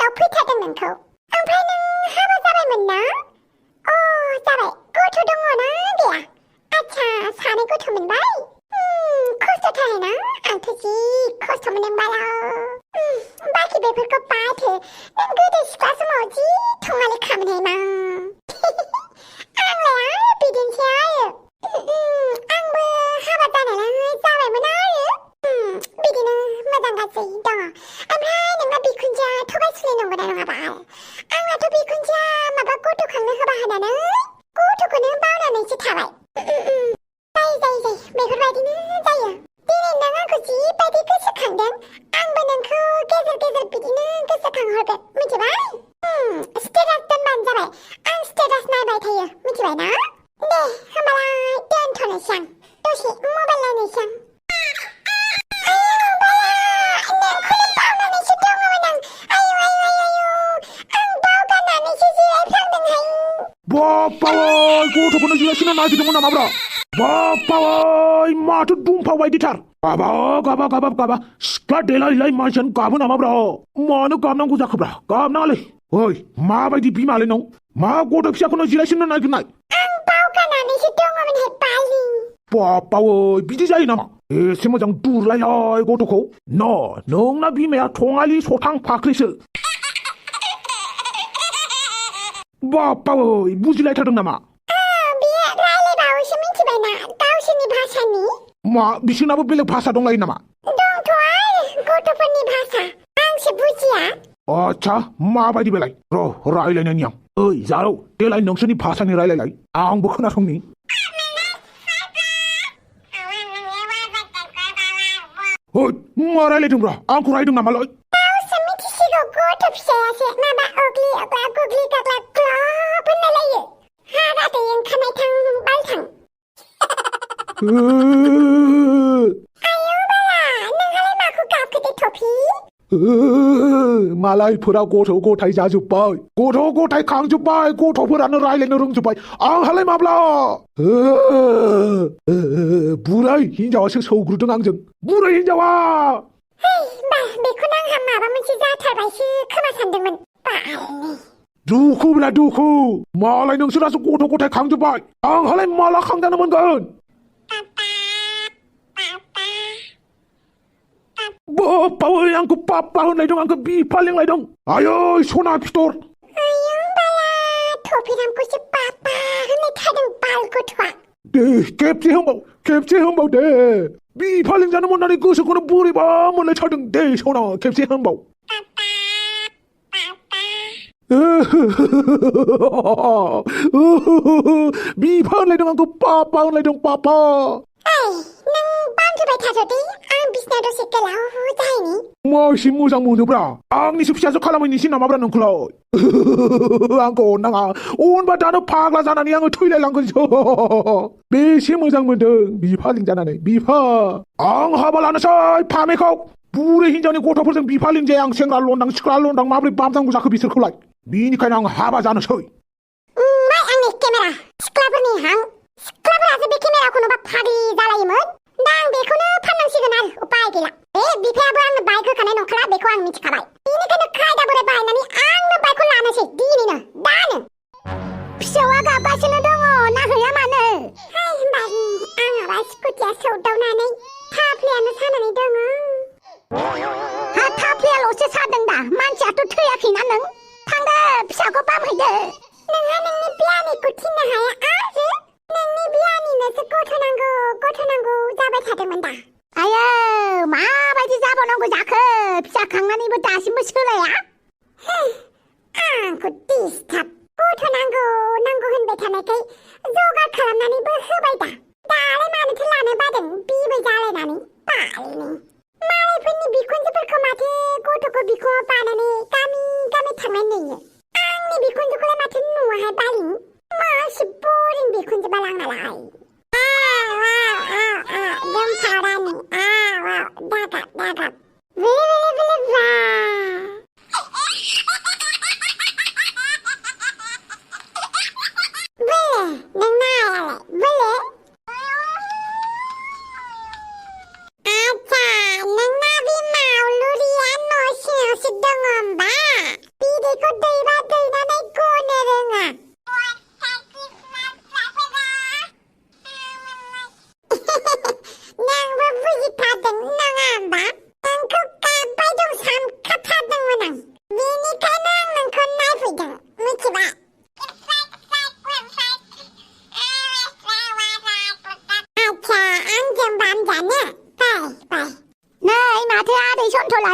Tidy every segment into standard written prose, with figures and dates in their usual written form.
दाउ फैथारदों नोंखौ ओमफ्राय नों हाबा जाबायमोन ना अ जाबाय गथ' दङ ना गैया आच्छा सानै गथ' मोनबाय खस्थ'थारना आंथ' जि खस्थ' मोनदों बाला बाखि बेफोरखौ बाथो नों गोदो सिख्ला समाव जि थङालि खामोनहाय मा आंलाय आरो बिदिनोसै आरो आंबो हाबा जानायालाय जाबायमोन आरो बिदिनो मोजां गाज्रि दङ ओमफ्राय नोंना बिखुनजोआ थगायसुलि नंगौना नङाबा आंनाथ' बिखुनजोआ माबा गथ' खांनो होबा होनानै गथ'खौनो बावनानैसो थाबाय जायो बेफोरबायदिनो जायो दिनै नों आंखौ जिबायदि गोसोखांदों आंबो नोंखौ गेजेर गेजेर बिदिनो गोसोखांहरगोन मिथिबाय स्टेटास दोनबानो जाबाय आं स्टेटास नायबाय थायो मिथिबाय ना दे होमबालाय दोनथ'नोसै आं दसे मबाइल नायनोसै बाप्पावै गथ'खौनो जिरायसिनो नागिरदोंमोन नामाब्रा बाप्पावै माथो दुमफाव बायदिथार गाबा गाबा गाबा गाबा सिख्ला देलायलाय मानसियानो गाबो नामाब्रा मानो गाबनांगौ जाखोब्रा गाबनाङालै ओइ माबायदि बिमालै नों मा गथ' फिसाखौनो जिरायसिनो नागिरनाय आं बावगारनानैसो दङमोनहाय बालि बाप्पावै बिदि जायो नामा एसे मोजां दुरलायलाय गथ'खौ नोंना बिमाया थङालि सथां फाख्रिसो बाप्पावै बुजिलायथारदों नामा बियो रायलायबावैसो मिथिबायना गावसोरनि भाषानि मा बिसोरनाबो बेलेग भाषा दंलायो नामा दंथ' आरो गथ'फोरनि भाषा आंसो बुजिया आच्छा माबायदि बेलाय रायलायनायनि आं ओइ जारौ देलाय नोंसोरनि भाषानि रायलायलाय आंबो खोनासंनि ओइ मा रायलायदोंब्रा आंखौ रायदों नामालाय गावसो मिथिसिगौ गथ' फिसायासो माबा अग्लि अग्ला गुग्लि गाग्ला ग्लब होनलायलायो हारादै ओंखारनाय थां बालथां आयौ बाला नोंहालाय माखौ गाबखो दे थफि मालायफोरा गथ' गथाय जाजोब्बाय गथ' गथाय खांजोब्बाय गथ'फोरानो रायलायनो रोंजोब्बाय आंहालाय माब्ला बुरै हिनजावासो सौग्रुदों आंजों बुरै हिनजावा बा बेखौनो आंहा माबा मोनसे जाथारबायसो खोमा सानदोंमोन बालनि दुखुब्ला दुखु मालाय नोंसोरासो गथ' गथाय खांजोब्बाय आंहालाय माला खांजानो मोनगोन बाप्पावै आंखौ पाप्पा होनलायदों आंखौ बिफा लेंलायदों आयै सना फिथर आयौ बाला थफिरामखौसो पापा होननाय थादों बाल गथ'आ दे खेबसे होनबाव दे बिफा लेंजानो मोननानै गोसोखौनो बोरैबा मोनलायथारदों दे सना खेबसे होनबाव बिफा होनलायदों आंखौ पापा होनलायदों पापा नों बांद्राय थाथ'दे आं बिसिना दसे गोलाव जाहैनि मा एसे मोजां मोनोब्रा आंनिसो फिसासो खालामहैनोसै नामाब्रा नोंखौलाय आंखौ अननाङा अनबा दानो फाग्ला जानानै आङो थैलायलांगोनसो बेसे मोजां मोनदों बिफा लिंजानानै बिफा आं हाबा लानोसै फामेखौ बुरै हिनजावनि गथ'फोरजों बिफा लिंजाया आं सेंग्रा लन्दां सिख्ला लन्दां माबोरै बामनांगौ जाखो बिसोरखौलाय बिनिखायनो आं हाबा जानोसै मा आंनि केमेरा सिख्लाफोरनि हां सिख्लाफोरासो बे केमेराखौ नुबा फाग्लि जालायोमोन दा आं बेखौनो फाननांसिगोन आरो उपाय गैला बे बिफायाबो आंनो बाइक होखानाय नंखाला बेखौ आं मिथिखाबाय बेनिखायनो खायदा बोराय बाहायनानै आंनो बाइकखौ लानोसै दिनैनो दानो फिसौआ गाबगासिनो दङ ना हैया मानो बारि आंहाबा स्कुटिया सौदावनानै थाफ्लियानो सानानै दङ हा थाफ्लियाल'सो सादों दा मानसियाथ' थैयाखैना नों थांदो फिसाखौ बामहैदो नोंहा नोंनि बियानिखौ थिननो हाया आरो नोंनि बियानिनोसो गथ' नांगौ जाबाय थादोंमोन दा आयो माबायदि जाबावनांगौ जाखो फिसा खांनानैबो दासिमबो सोलाया आंखौ डिस्टार्ब गथ' नांगौ होनबाय थानायखाय जगार खालामनानैबो होबाय दा दालाय मानोथो लानो बादों बिबै जालायनानै बालनि मालायफोरनि बिखुनजोफोरखौ माथो गथ'खौ बिखुङाव बानानै गामि गामि थांनाय नुयो आंनि बिखुनजोखौलाय माथो नुवाहाय बालिं मासे बरिं बिखुनजो बालांनालाय दोमफारानि दागाब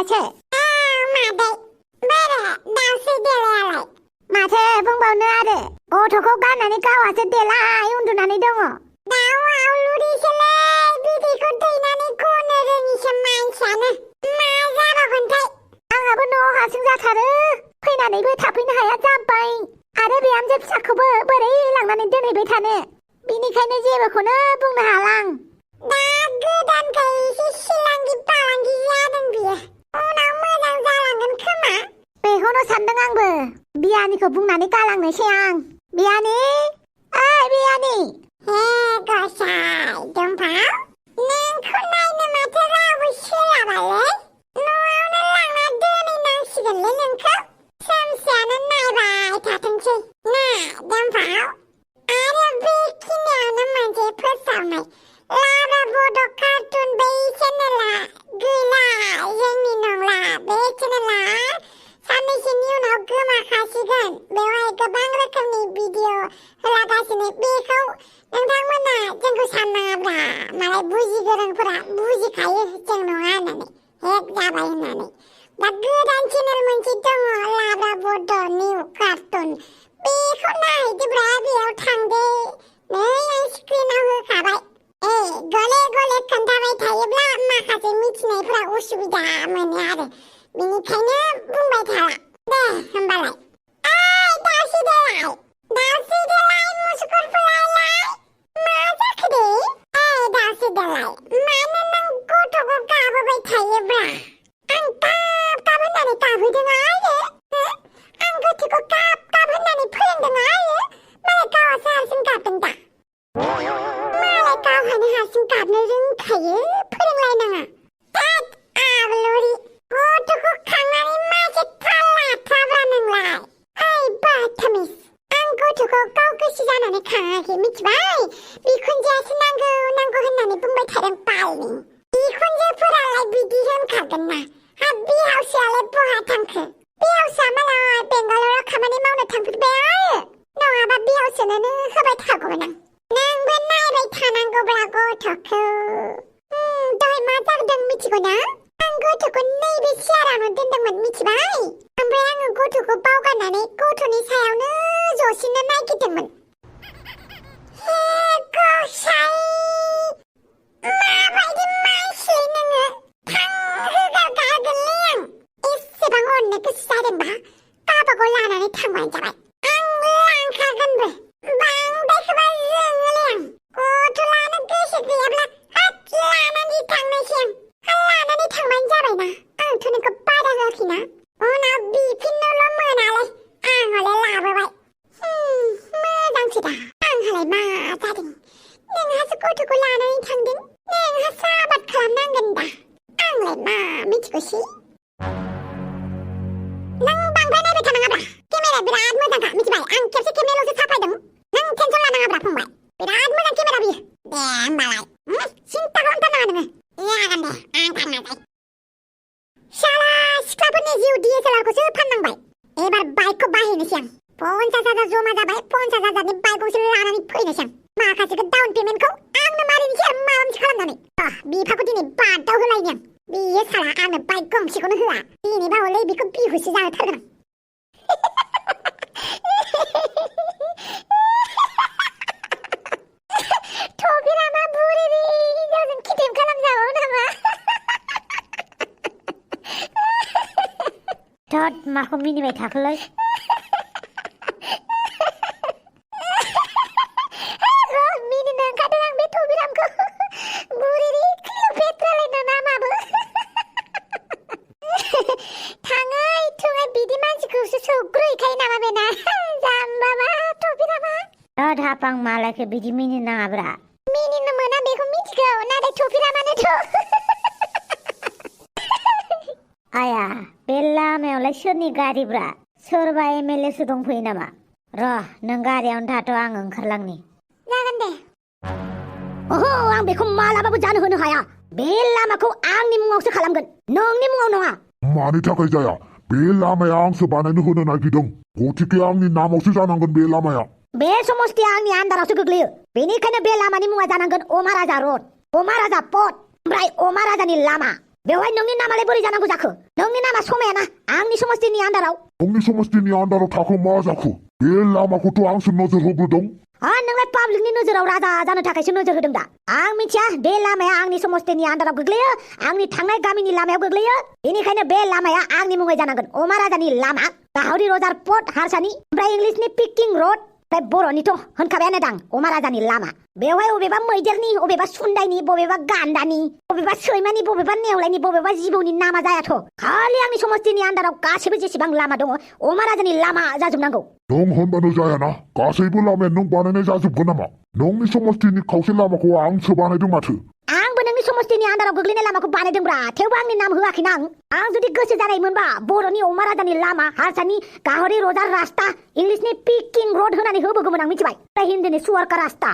माथो मादै बारा दावसो देलायालाय माथो बुंबावनो आरो गथ'खौ गारनानै गावहासो देलाय उन्दुनानै दङ दाउ आवलुरिसोलै बिदैखौ दैनानै गनो रोङिसो मानसियानो मा जाबावगोनथाय आंहाबो न'आव हारसिं जाथारो फैनानैबो थाफैनो हाया जाबाय आरो बिहामजो फिसाखौबो बोरै लांनानै दोनहैबाय थानो बिनिखायनो जेबोखौनो बुंनो हालां दा गोदानखाय एसे सिलांगि बालांगि जादों बियो उनाव मोजां जालांगोन खोमा बेखौनो सानदों आंबो बियानिखौ बुंनानै गालांनोसै आं बियानि ओइ बियानि हे गसाइ दंफां नोंखौ नायनो माथो रावबो सोलाबालै न'आवनो लांना दोनहैनांसिगोनलै नोंखौ सानसेयानो नायबाय थाथोंसै ना दंफां आरो बेखिनियावनो मोनसे फोसावनाय लाब्रा बड' कार्टुन बै चेनेला गैला जोंनि नंला बे चेनेला साननैसोनि उनाव गोमाखासिगोन बेवहाय गोबां रोखोमनि भिडिअ होलागासिनो बेखौ नोंथांमोना जोंखौ साननाङाब्रा मालाय बुजि गोरोंफोरा बुजिखायो जों नङा होननानै हेक जाबाय होननानै दा गोदान चेनेल मोनसे दङ लाब्रा बड' निउ कार्टुन बेखौ नायदोब्रा बेयाव थांदो नै आं स्क्रिनाव होखाबाय गले गले खोन्थाबाय थायोब्ला माखासे मिथिनायफोरा उसुबिदा मोनो आरो बिनिखायनो बुंबाय थाला दे होमबालाय दावसि देलाय मुसुगुरफोरालाय मा जाखो दे दावसि देलाय मानो नों गथ'खौ गाबोबाय थायोब्रा आं गाब गाब होननानै गाबहोदों आरो आं गथ'खौ गाब गाब होननानै फोरोंदों आरो मालाय गावहासो हारसिं गाबदों दा मालाय गावहानो हारसिं गाबनो रोंखायो फोरोंलायनाङा दैद आबलुरि गथ'खौ खांनानै मासे थाल लाथ्राब्रा नोंलाय ओइ बाथामिस आं गथ'खौ गाव गोसो जानानै खाङाखै मिथिबाय बिखुनजोआसो नांगौ होननानै बुंबाय थादों बालनि बिखुनजोफोरालाय बिदि होनखागोन ना बिहावसोआलाय बहा थांखो बिहावसोआ मालाय बेंगालराव खामानि मावनो थांफिरबाय आरो नङाबा बिहावसोनोनो होबाय थागौमोन आं नोंबो नायबाय थानांगौब्ला गथ'खौ दहाय मा जादों मिथिगौ ना आं गथ'खौ नैबे सियारावनो दोनदोंमोन मिथिबाय ओमफ्राय आङो गथ'खौ बावगारनानै गथ'नि सायावनो जसिनो नागिरदोंमोन हे गसाइ माबायदि मानसिलै नोङो थांहोगारगारगोनलै आं एसेबां अननो गोसो जादोंबा गावबागाव लानानै थांबानो जाबाय आं लांखागोनबो बांद्रायखौबा जोङोलै आं गथ' लानो गोसो गैयाब्ला लानानै थांनोसै आं लानानै थांबानो जाबायना आंथ' नोंखौ बादा होआखैना उनाव बिफिननोल' मोनालै आं हले लाबोबाय मोजांसो दा आंहालाय मा जादों नोंहासो गथ'खौ लानानै थांदों नोंहासो आबाद खालामनांगोन दा आंलाय मा मिथिगौसै नों बांद्राय नायबाय थानाङाब्रा केमेराया बिराद मोजांखा मिथिबाय आं खेबसे खेबनैल'सो साफायदों नों टेनसन लानाङाब्रा फंबाय बिराद मोजां केमेरा बियो दे होमबालाय सिन्था खालामथारनाङा नोङो जागोन दे आं थांनोसै शाला सिख्लाफोरनि जिउ DSLR-खौसो फाननांबाय एबार बाइकखौ बाहायनोसै आं 50,000 जमा जाबाय 50,000नि बाइक गंसे लानानै फैनोसै आं माखासेखौ डाउन पेमेन्टखौ आंनो मारिनोसै आरो माबा मोनसे खालामनानै बिफाखौ दिनै बादाव होलायनि आं बियो साला आंनो बाइक गंसेखौनो होआ दिनैबा हले बिखौ बिहुसो जाहोथारगोन थबिरामा बुरिनि हिनजावजों खिथेब खालामजाबावो नामा थद माखौ मिनिबाय थाखोलै मिनिनो ओंखारदों आं बे थबिरामखौ बुरिनि क्लिअपेट्रालायनो नामाबो थाङै थुङै बिदि मानसिखौसो सौग्रोहैखायो नामा बेना जाम्बाबा थबिरामा थद हापां मालायखौ बिदि मिनिनो नाङाब्रा मिनिनो मोना बेखौ मिथिगौ नाथाय थबिरामानोथ' आया बे लामायावलाय सोरनि गारिब्रा सोरबा MLA-सो दंफैयो नामा र' नों गारियावनो थाथ' आं ओंखारलांनि जागोन दे ओहो आं बेखौ मालाबाबो जानो होनो हाया बे लामाखौ आंनि मुङावसो खालामगोन नोंनि मुङाव नङा मानि थाखाय जाया बे लामाया आंसो बानायनो होनो नागिरदों गथिखे आंनि नामावसो जानांगोन बे लामाया बे समस्तिया आंनि आन्दारावसो गोग्लैयो बेनिखायनो बे लामानि मुङा जानांगोन अमा राजा रड अमा राजा पथ ओमफ्राय अमा राजानि लामा बेवहाय नोंनि नामालाय बोरै जानांगौ जाखो नोंनि नामा समायाना आंनि समस्तिनि आन्दाराव नोंनि समस्तिनि आन्दाराव थाखो मा जाखो बे लामाखौथ' आंसो नोजोर होग्रोदों नोंलाय पाब्लिकनि नोजोराव राजा जानो थाखायसो नोजोर होदों दा आं मिथिया बे लामाया आंनि समस्तिनि आन्दाराव गोग्लैयो आंनि थांनाय गामिनि लामायाव गोग्लैयो बेनिखायनो बे लामाया आंनि मुङै जानांगोन अमा राजानि लामा गाहरि रजार पट हारसानि ओमफ्राय इंलिसनि पिकिं रड ओमफ्राय बर'निथ' होनखाबायानो दां अमा राजानि लामा बेवहाय अबेबा मैदेरनि अबेबा सुन्दायनि बबेबा गान्दानि बबेबा सैमानि बबेबा नेवलायनि बबेबा जिबौनि नामा जायाथ' खालि आंनि समस्तिनि आन्दाराव गासैबो जेसेबां लामा दङ अमा राजानि लामा जाजोबनांगौ नों होनबानो जायाना गासैबो लामाया नों बानायनाय जाजोबगोन नामा नोंनि समस्तिनि खावसे लामाखौ आंसो बानायदों माथो आंबो नोंनि समस्तिनि आन्दाराव गोग्लैनाय लामाखौ बानायदोंब्रा थेवबो आंनि नाम होआखैना आं जुदि गोसो जानायमोनबा बर'नि अमा राजानि लामा हारसानि गाहरि रजार रास्ता इंलिसनि पिकिं रड होनानै होबोगौमोन आं मिथिबाय ओमफ्राय हिन्दीनि सुवारका रास्ता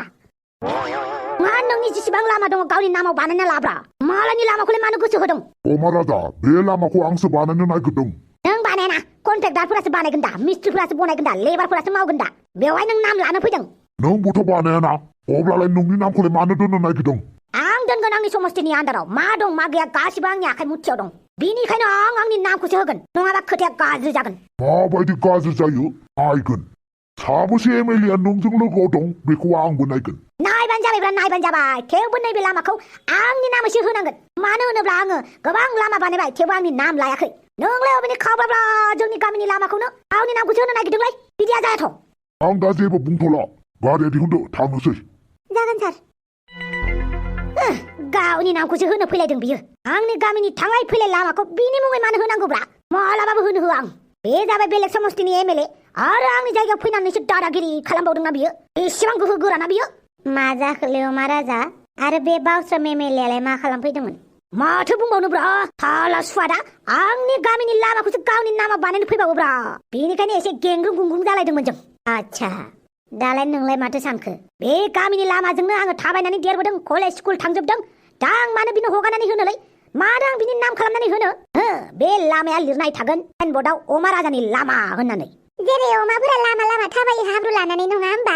मा नोंनि जेसेबां लामा दङ गावनि नामाव बानायना लाब्रा मालायनि लामाखौलाय मानो गोसो होदों अमा राजा बे लामाखौ आंसो बानायनो नागिरदों नों बानायना कन्ट्रेक्टारफोरासो बानायगोन दा मिस्ट्रिफोरासो बनायगोन दा लेबारफोरासो मावगोन दा बेवहाय नों नाम लानो फैदों नोंबोथ' बानायाना अब्लालाय नोंनि नामखौलाय मानो दोननो नागिरदों आं दोनगोन आंनि समस्तिनि आन्दाराव मा दं मा गैया गासिबो आंनि आखाइ मुथियाव दं बिनिखायनो आं आंनि नामखौसो होगोन नङाबा खोथाया गाज्रि जागोन माबायदि गाज्रि जायो नायगोन साबेसे एमएलए नोंजों लोगोआव दं बेखौ आंबो नायगोन नायबानो जाबायब्रा नायबानो जाबाय थेवबो नैबे लामाखौ आंनि नामैसो होनांगोन मानो होनोब्ला आङो गोबां लामा बानायबाय थेवबो आंनि नाम लायाखै नोंलाय अबेनि खावब्लाब्ला जोंनि गामिनि लामाखौनो गावनि नामखौसो होनो नागिरदोंलाय बिदिया जायाथ' आं दा जेबो बुंथ'ला गारिया दिहुनदो थांनोसै जागोन सार गावनि नामखौसो होनो फैलायदों बियो आंनि गामिनि थांलाय फैलाय लामाखौ बिनि मुङै मानो होनांगौब्रा मालाबाबो होनो होआ आं बे जाबाय बेलेग समस्तिनि एमएलए आरो आंनि जायगायाव फैनानैसो दादागिरि खालामबावदोंना बियो एसेबां गोहो गोराना बियो मा जाखोलै अमा राजा आरो बे बावस्राम एमएलएआलाय मा खालामफैदोंमोन माथो बुंबावनोब्रा फाला सुवादा आंनि गामिनि लामाखौसो गावनि नामाव बानायनो फैबावोब्रा बेनिखायनो एसे गेंग्रुं गुंग्रुं जालायदोंमोन जों आच्छा दालाय नोंलाय माथो सानखो बे गामिनि लामाजोंनो आङो थाबायनानै देरबोदों कलेज स्कुल थांजोबदों दा आं मानो बिनो हगारनानै होनोलै मानो आं बिनि नाम खालामनानै होनो बे लामाया लिरनाय थागोन साइनबर्डआव अमा राजानि लामा होननानै जेरै अमाफोरा लामा लामा थाबायो हाब्रु लानानै नङा होमबा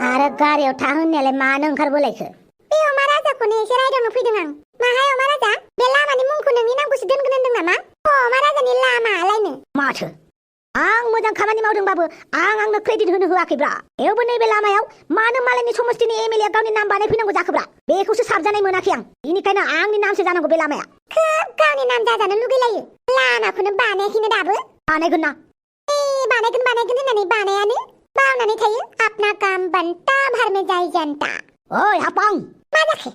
आरो गारियाव थाहोननायालाय मानो ओंखारबोलायखो बे अमा राजाखौनो एसे रायदावनो फैदों आं माहाय अमा राजा बे लामानि मुंखौ नोंनि नामखौसो दोनगोन होनदों नामा अमा राजानि लामालायनो माथो आं मोजां खामानि मावदोंबाबो आंनो क्रेडिट होनो होआखैब्रा थेवबो नैबे लामायाव मानो मालायनि समस्तिनि एमएलए गावनि नाम बानायफैनांगौ जाखोब्रा बेखौसो साबजानाय मोनाखै आं बेनिखायनो आंनि नामसो जानांगौ बे लामाया खोब गावनि नाम जाजानो लुगैलायो लामाखौनो बानायाखैनो दाबो बानायगोन ना बानायगोन होननानै बानायानो बावनानै थायो अपना काम बनता भर में जाय जनता ओइ हापां मा जाखो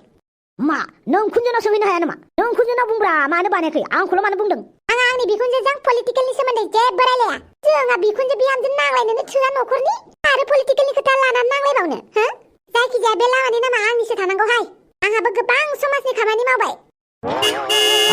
मा नों खुंजोनाव सोंहैनो हाया नामा नों खुंजोनाव बुंब्रा मानो बानायाखै आंखौल' मानो बुंदों आंनि बिखुनजोजों पलिटिकेलनि सोमोन्दै जेबो रायलाया जोंहा बिखुनजो बिहामजो नांलायनोनो थोआ न'खरनि आरो पलिटिकेलनि खोथा लानानै नांलायबावनो जायखिजाया बे लामानि नामा आंनिसो थानांगौहाय आंहाबो गोबां समाजनि खामानि मावबाय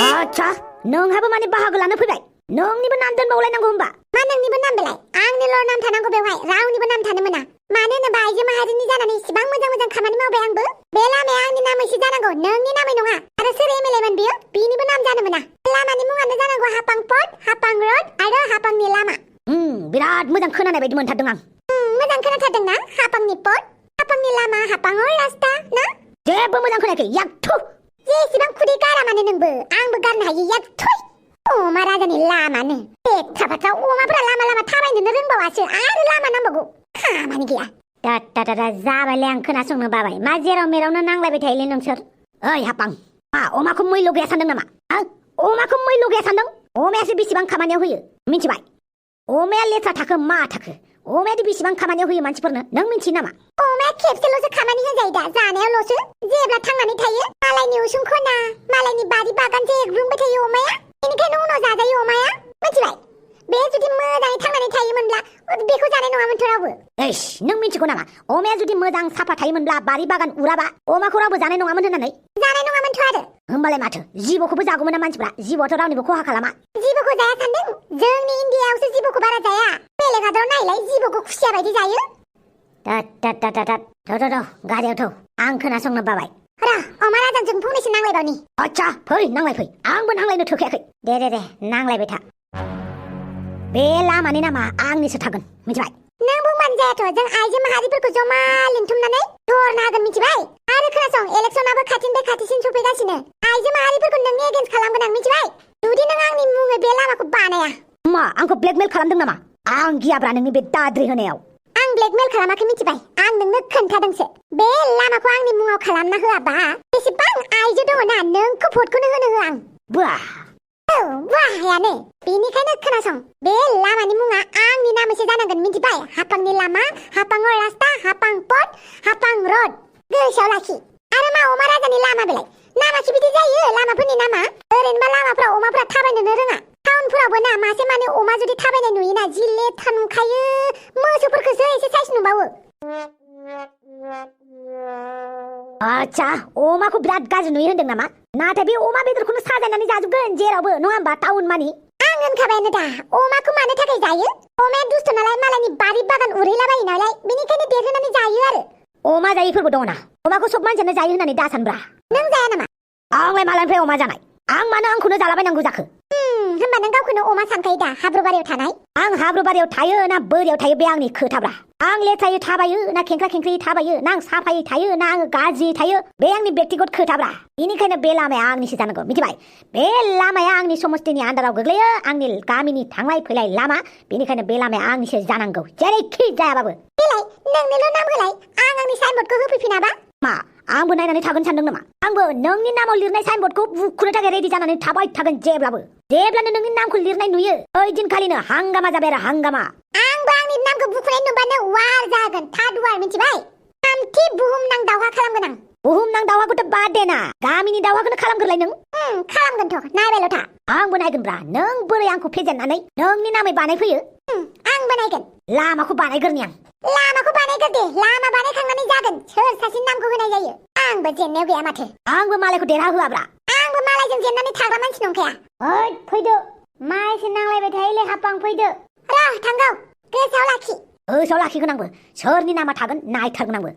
आच्छा नोंहाबो माने बाहागो लानो फैबाय नोंनिबो नाम दोनबावलायनांगौ होमबा मा नोंनिबो नाम बेलाय आंनिल' नाम थानांगौ बेवहाय रावनिबो नाम थानो मोना मानो होनोबा आइजो माहारिनि जानानै इसिबां मोजां मोजां खामानि मावबाय आंबो बे लामाया आंनि नामैसो जानांगौ नोंनि नामै नङा आरो सोर एमएलएमोन बियो बिनिबो नाम जानो मोना लामानि मुङानो जानांगौ हापां पट हापां रड आरो हापांनि लामा बिराद मोजां खोनानाय बायदि मोनथारदों आं मोजां खोनाथारदों ना हापांनि पट हापांनि लामा हापाङाव रास्ता ना जेबो मोजां खोनायाखै याक्थु जेसेबां खुदै गारा मानो नोंबो आंबो गारनो हायो याक्थु अमा राजानि लामानो एथ्रा बाथ्रा अमाफोरा लामा लामा थाबायनोनो रोंबावासो आरो लामा नांबावगौ खामानि गैया दा जाबायलै आं खोनासंनो बाबाय मा जेराव मेरावनो नांलायबाय थायोलै नोंसोर ओइ हापां मा अमाखौ मैल' गैया सानदों नामा अमाखौ मैल' गैया सानदों अमायासो बेसेबां खामानियाव होयो मिथिबाय अमाया लेथ्रा थाखो मा थाखो अमायादि बेसेबां खामानियाव होयो मानसिफोरनो नों मिथियो नामा अमाया खेबसेल'सो खामानि होजायो दा जानायावल'सो जेब्ला थांनानै थायो मालायनि उसुं खना मालायनि बारि बागान जेग्रुंबाय थायो अमाया बेनिखायनो उनाव जाजायो अमाया मिथिबाय बे जुदि मोजाङै थांनानै थायोमोनब्ला बेखौ जानाय नङामोनथ' रावबो नों मिथिगौ नामा अमाया जुदि मोजां साफा थायोमोनब्ला बारि बागान उराबा अमाखौ रावबो जानाय नङामोन होननानै जानाय नङामोनथ' आरो होमबालाय माथो जिबौखौबो जागौमोन ना मानसिफ्रा जिबौआथ' रावनिबो खहा खालामा जिबौखौ जाया सानदों जोंनि इण्डियायावसो जिबौखौ बारा जाया बेलेग हादराव नायलाय जिबौखौ खुसिया बायदि जायो गारियाव थौ आं खोनासंनो बाबाय र अमा राजाजों फंनैसो नांलायबावनि आच्छा फै नांलाय फै आंबो नांलायनो थोखायाखै दे नांलायबाय था बे लामानि नामा आंनिसो थागोन मिथिबाय नों बुंबानो जायाथ' जों आइजो माहारिफोरखौ जमा लिंथुमनानै धरना होगोन मिथिबाय आरो खोनासं इलेक्सनाबो खाथिनिफ्राय खाथिसिन सफैगासिनो आइजो माहारिफोरखौ नोंनि एगेन्स्ट खालामगोन आं मिथिबाय जुदि नों आंनि मुङै बे लामाखौ बानाया मा आंखौ ब्लेकमेल खालामदों नामा आं गियाब्रा नोंनि बे दाद्रि होनायाव आं ब्लेकमेल खालामाखै मिथिबाय आं नोंनो खोन्थादोंसो बे लामाखौ आंनि मुङाव खालामना होआबा बेसेबां आइजो दङ ना नोंखौ भटखौनो होनो होआ आं बुआ औ वाहायानो बेनिखायनो खोनासं बे लामानि मुङा आंनि नामैसो जानांगोन मिथिबाय हापांनि लामा हापाङाव रास्ता हापां पथ हापां रड गोसोआव लाखि आरो मा अमा राजानि लामा बेलाय नामासो बिदि जायो लामाफोरनि नामा ओरैनोबा लामाफ्राव अमाफ्रा थाबायनोनो रोङा टाउनफोरावबो ना मासे माने अमा जुदि थाबायनाय नुयोना जि लेथ्रा नुखायो मोसौफोरखौसो एसे साइस नुबावो आच्छा अमाखौ बिराद गाज्रि नुयो होनदों नामा नाथाय बे अमा बेदरखौनो साजायनानै जाजोबगोन जेरावबो नङा होमबा टाउन मानि आं होनखाबायानो दा अमाखौ मानो थाखाय जायो अमाया दुस्थ नालाय मालायनि बारि बागान उरहैलाबायो नालाय बेनिखायनो देरहोनानै जायो आरो अमा जायैफोरबो दङ ना अमाखौ सब मानसियानो जायो होननानै दासानब्रा नों जाया नामा आंलाय मालानिफ्राय अमा जानाय आं मानो आंखौनो जालाबायनांगौ जाखो होनबा नों गावखौनो अमा सानखायो दा हाब्रुबारियाव थानाय आं हाब्रुबारियाव थायो ना बोरियाव थायो बे आंनि खोथाब्रा आं लेथ्रायै थाबायो ना खेंख्रा खेंख्रियै थाबायो ना आं साफायै थायो ना आङो गाज्रियै थायो बे आंनि बेक्तिगत खोथाब्रा बेनिखायनो बे लामाया आंनिसो जानांगौ मिथिबाय बे लामाया आंनि समस्तिनि आन्दाराव गोग्लैयो आंनि गामिनि थांलाय फैलाय लामा बेनिखायनो बे लामाया आंनिसो जानांगौ जेरैखि जायाबाबो बेलाय नोंनोल' नाम होलाय आं आंनि साइनबर्डखौ होफैफिनाबा मा आंबो नायनानै थागोन सानदों नामा आंबो नोंनि नामाव लिरनाय साइनबर्डखौ बुखुनो थाखाय रेडि जानानै थाबाय थागोन जेब्लानो नोंनि नामखौ लिरनाय नुयो ओइ दिनखालिनो हांगामा जाबाय आरो हांगामा आंबो आंनि नामखौ बुखुनाय नुबानो वार जागोन थार्ड वार मिथिबाय थामथि बुहुमनां दावहा खालामगोन आं बुहुमनां दावहाखौथ' बाद दे ना गामिनि दावहाखौनो खालामग्रोलाय नों खालामगोनथ' नायबायल' था आंबो नायगोनब्रा नों बोरै आंखौ फेजेननानै नोंनि नामै बानायफैयो आंबो नायगोन लामाखौ बानायग्रोनि आं लामाखौ बानायग्रो दे लामा बानायखांनानै जागोन सोर सासेनि नामखौ होनाय जायो आंबो जेननायाव गैया माथो आंबो मालायखौ देरहा होआब्रा आंबो मालायजों जेननानै थाग्रा मानसि नंखाया ओइ फैदो माइसो नांलायबाय थायोलै हापां फैदो र' थांगौ गोसोआव लाखि गोसोआव लाखिगोन आंबो सोरनि नामा थागोन नायथारगोन आंबो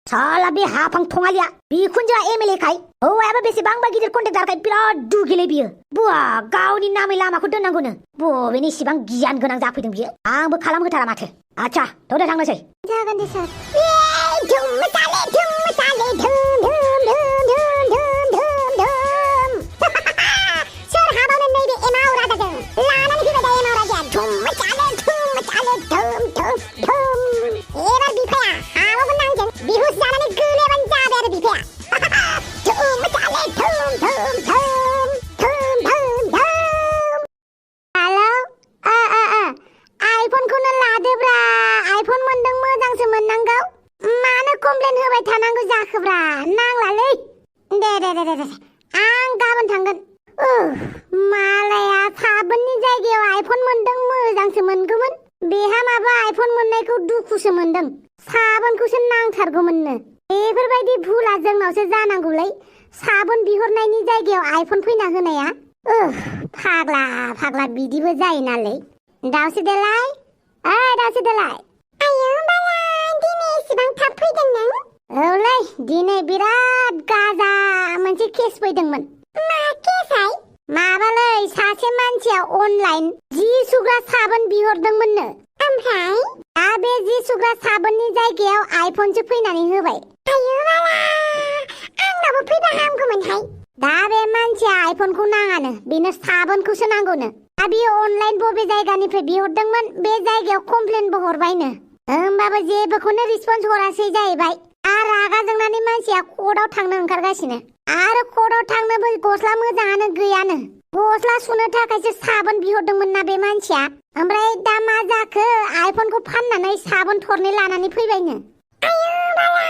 साला बे हाफां थङालिया बिखुनजोआ एमएलए खाय हौवायाबो बेसेबांबा गिदिर कन्ट्रेक्टारखाय बिराद दुगिलै बियो बुआ गावनि नामै लामाखौ दोननांगौनो बबेनि इसिबां गियान गोनां जाफैदों बियो आंबो खालामहोथारा माथो आच्छा थौदो थांनोसै जागोन दे सार धुम मसाले धुम धुम धुम धुम धुम धुम धुम सोर हाबावनो नैबे एमाव राजाजों लानानै फैबाय दा एमाव राजाया धुम मसाले धुम धुम धुम एबार बिफाया हाबावगोन आंजों बिहुस जानानै गोलैयाबानो जाबाय आरो बिफाया धुम मसाले धुम धुम धुम धुम धुम धुम हेलौ आइफनखौनो लादोब्रा आइफन मोनदों मोजांसो मोननांगौ मानो कमप्लेन होबाय थानांगौ जाखोब्रा नांलालै दे आं गाबोन थांगोन मालाया साबोननि जायगायाव आइफन मोनदों मोजांसो मोनगौमोन बेहा माबा आइफन मोननायखौ दुखुसो मोनदों साबोनखौसो नांथारगौमोननो बेफोरबायदि भुला जोंनावसो जानांगौलै साबोन बिहरनायनि जायगायाव आइफन फैना होनाया फाग्ला बिदिबो जायो नालाय दाउसो देलाय दाउसो देलाय आयौ बाला दिनै एसेबां थाब फैदों नों औलै दिनै बिराद गाजा मोनसे केस फैदोंमोन मा केसआय माबालै सासे मानसिया अनलाइन जि सुग्रा साबोन बिहरदोंमोननो ओमफ्राय दा बे जि सुग्रा साबोननि जायगायाव आइफनसो फैनानै होबाय आयौ बाला आंनावबो फैबा हामगौमोनहाय दा बे मानसिया आइफनखौ नाङानो बेनो साबोनखौसो नांगौनो दा बियो अनलाइन बबे जायगानिफ्राय बिहरदोंमोन बे जायगायाव कमप्लेनबो हरबायनो होमबाबो जेबोखौनो रिसपन्स हरासै जाहैबाय आरो रागा जोंनानै मानसिया कर्टआव थांनो ओंखारगासिनो आरो कर्टआव थांनोबो गस्ला मोजाङानो गैयानो गस्ला सुनो थाखायसो साबोन बिहरदोंमोन ना बे मानसिया ओमफ्राय दा मा जाखो आइफनखौ फाननानै साबोन थरनै लानानै फैबायनो आयौ बाला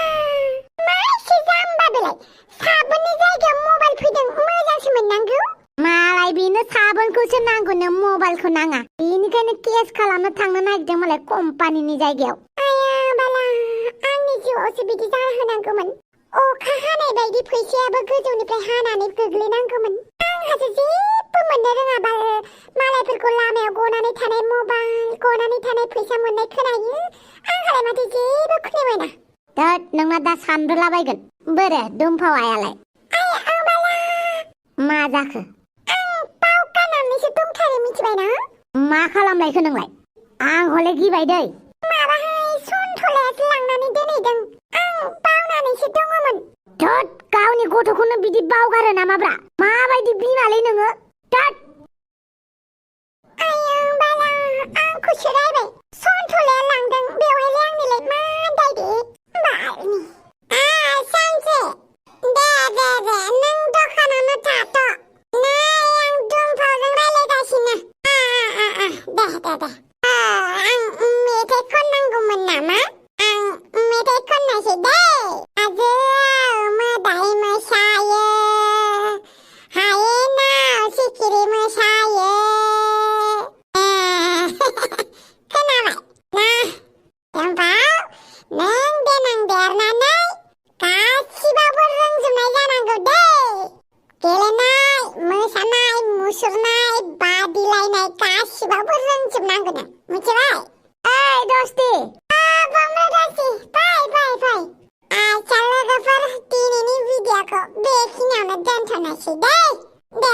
मा एसे जाम्बा बेलाय साबोननि जायगायाव मबाइल फैदों मोजांसो मोननांगौ मालाय बेनो साबोनखौसो नांगौनो मबाइलखौ नाङा बेनिखायनो केस खालामनो थांनो नागिरदों मालाय कम्पानिनि जायगायाव आया बाला आंनि जिउआवसो बिदि जाहोनांगौमोन अखा हानाय बायदि फैसायाबो गोजौनिफ्राय हानानै गोग्लैनांगौमोन आंहासो जेबो मोननो रोङाबा मालायफोरखौ लामायाव गनानै थानाय मबाइल गनानै थानाय फैसा मोननाय खोनायो आंहालाय माथो जेबो खोनाया दद नोंना दा सानब्रलाबायगोन बोरे दुमफावायालाय मा जाखो आं बाव गाननानैसो दंथारो मिथिबायना मा खालामलायखो नोंलाय आं हले गिबाय दै माबाहाय सनथलायासो लांनानै दोनहैदों आं बावनानैसो खालामगासिनोसो दङमोन थोद गावनि गथ'खौनो बिदि बावगारो नामाब्रा माबायदि बिमालै नोङो थोद आयौ बाला आंखौसो रायबाय सन्थलाया लांदों बेवहायलाय आंनिलाय मा दाय दे बालनि सानसे दे नों दखानावनो थाथ' नै आं दुमफावजों रायलायगासिनो दे आं मेथाइ खननांगौमोन नामा आं मेथाइ खननोसै दै आजौ मोदाय मोसायो हायेनाव सिखिरि मोसायो खोनाबाय ना दुमफाव नों देनां देरनानै गासिबावबो रोंजोबनाय जानांगौ दै गेलेनाय मोसानाय मुसुरनाय बादिलायनाय गासिबावबो रोंजोबनांगौ नों मिथिबाय ओइ दस्ति बमरासि फै आच्छा लोगोफोर दिनैनि भिडिअखौ बेखिनियावनो दोनथ'नोसै दे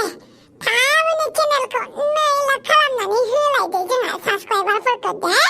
थाबैनो चेनेलखौ 2 लाख खालामनानै होलायदो जोंहा साबस्क्राइबारफोरखौ दे